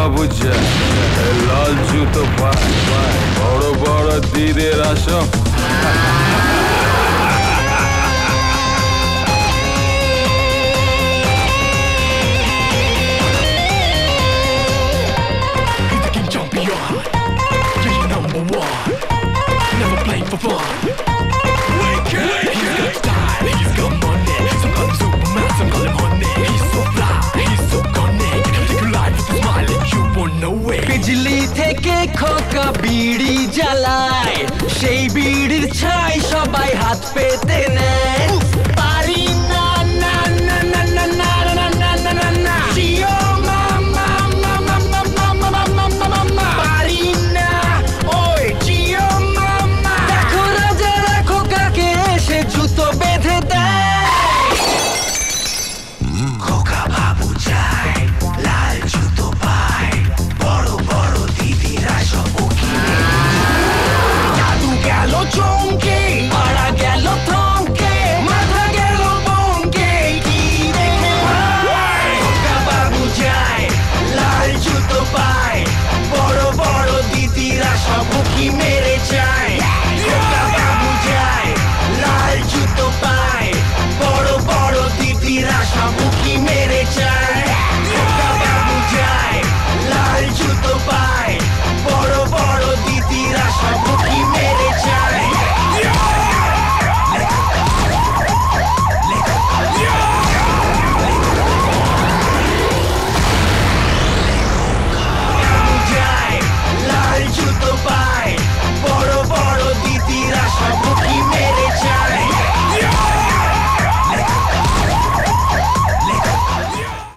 বাবু যায়, লাল জুতো পায়, বড় বড় দিদের Assam. Never playing for fun. Wicked. He's got style, he's got money. Some call him Superman, some call him honey. He's so fly, he's so gunny. He can take your life with a smile and you won't know it. बिजली থেকে খোকা বিড়ি জ্বালায়, সেই বিড়ির ছাই সবাই হাত পেতে নেয়।